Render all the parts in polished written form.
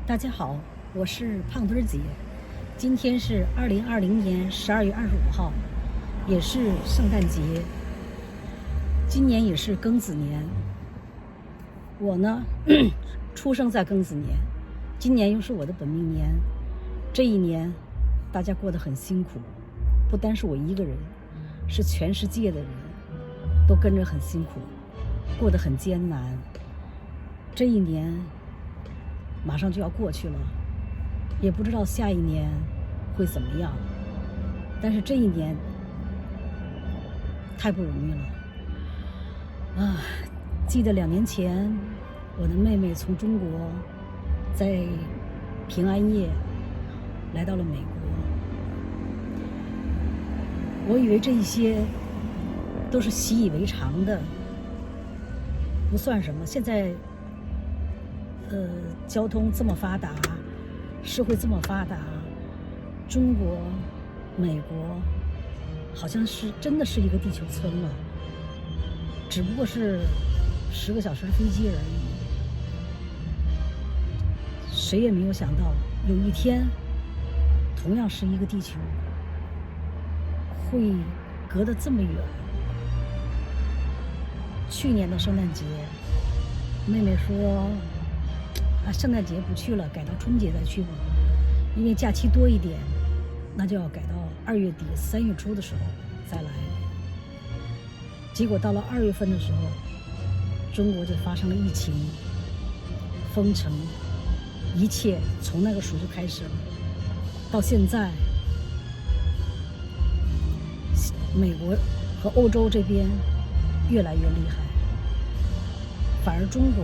大家好，我是胖墩儿姐。今天是2020年12月25号，也是圣诞节。今年也是庚子年。我呢，出生在庚子年，今年又是我的本命年。这一年，大家过得很辛苦，不单是我一个人，是全世界的人都跟着很辛苦，过得很艰难。这一年马上就要过去了，也不知道下一年会怎么样。但是这一年太不容易了啊！记得2年前，我的妹妹从中国在平安夜来到了美国。我以为这一些都是习以为常的，不算什么。现在交通这么发达，社会这么发达，中国、美国好像是真的是一个地球村了，只不过是10个小时的飞机而已。谁也没有想到，有一天，同样是一个地球，会隔得这么远。去年的圣诞节，妹妹说圣诞节不去了，改到春节再去吧，因为假期多一点，那就要改到2月底3月初的时候再来。结果到了2月份的时候，中国就发生了疫情，封城，一切从那个时候就开始了。到现在，美国和欧洲这边越来越厉害，反而中国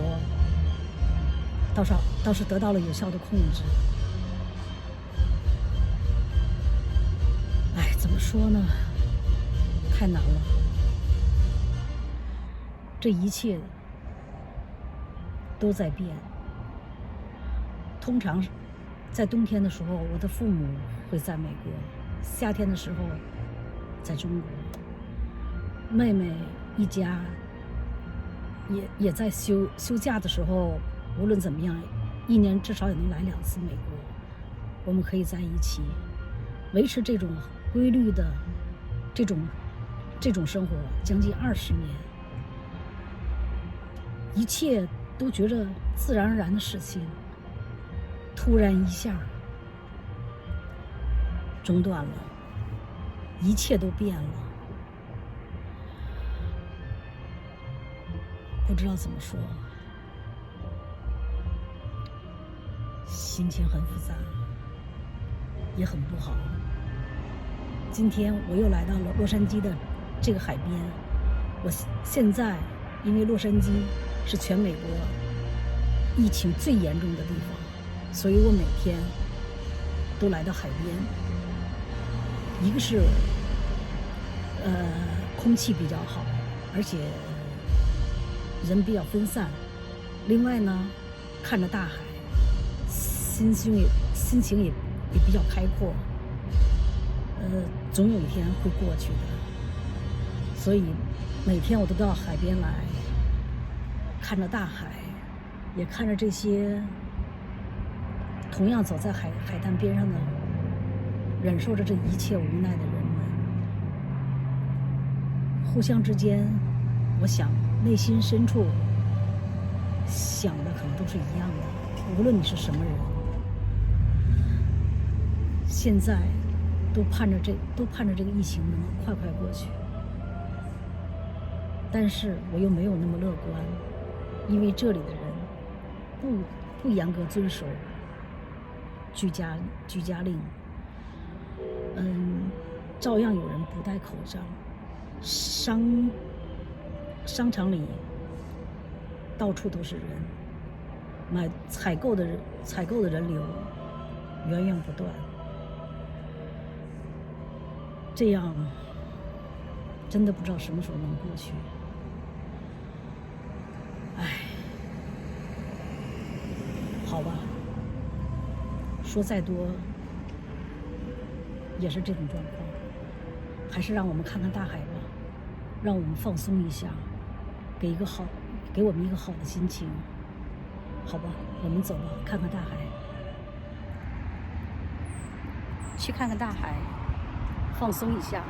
倒是得到了有效的控制。怎么说呢？太难了。这一切都在变。通常在冬天的时候，我的父母会在美国；夏天的时候在中国。妹妹一家也在休假的时候，无论怎么样，1年至少也能来2次美国。我们可以在一起维持这种规律的这种生活将近20年，一切都觉着自然而然的事情，突然一下中断了，一切都变了，不知道怎么说，心情很复杂，也很不好。今天我又来到了洛杉矶的这个海边。我现在因为洛杉矶是全美国疫情最严重的地方，所以我每天都来到海边。一个是空气比较好，而且人比较分散。另外呢，看着大海，心情也比较开阔。总有一天会过去的，所以每天我都到海边来，看着大海，也看着这些同样走在海滩边上的，忍受着这一切无奈的人们。互相之间，我想内心深处想的可能都是一样的，无论你是什么人，现在都盼着这个疫情能快过去。但是我又没有那么乐观，因为这里的人不严格遵守居家令，照样有人不戴口罩。商场里到处都是人，采购的人流源源不断。这样真的不知道什么时候能过去。好吧，说再多也是这种状况，还是让我们看看大海吧，让我们放松一下，给我们一个好的心情，好吧，我们走吧，看看大海，去看看大海，放松一下。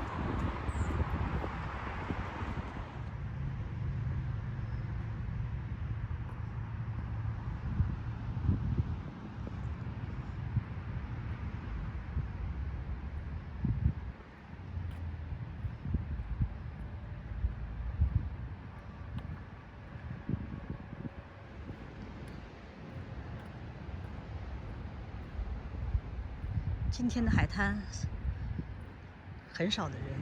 今天的海滩很少的人。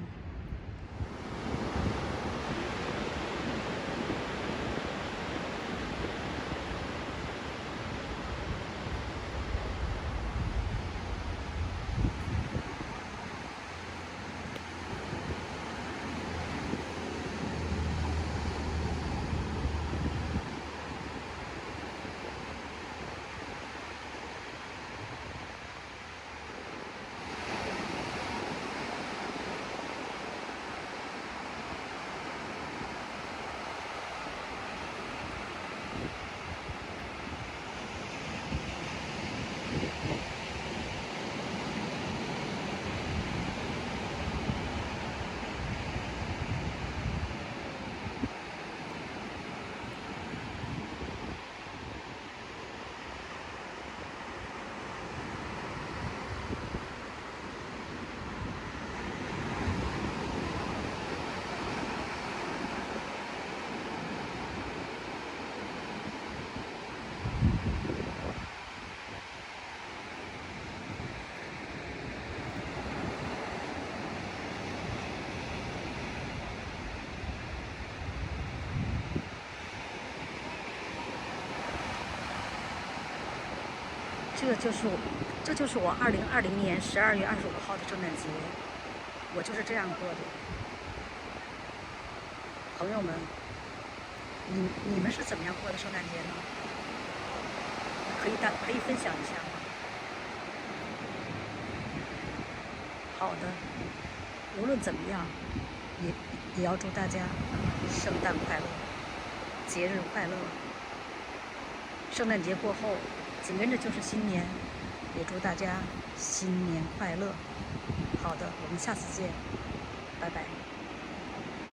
这就是我2020年12月25号的圣诞节，我就是这样过的。朋友们，你们是怎么样过的圣诞节呢？可以分享一下吗？好的，无论怎么样，也要祝大家圣诞快乐，节日快乐。圣诞节过后，紧跟着就是新年，也祝大家新年快乐。好的，我们下次见，拜拜。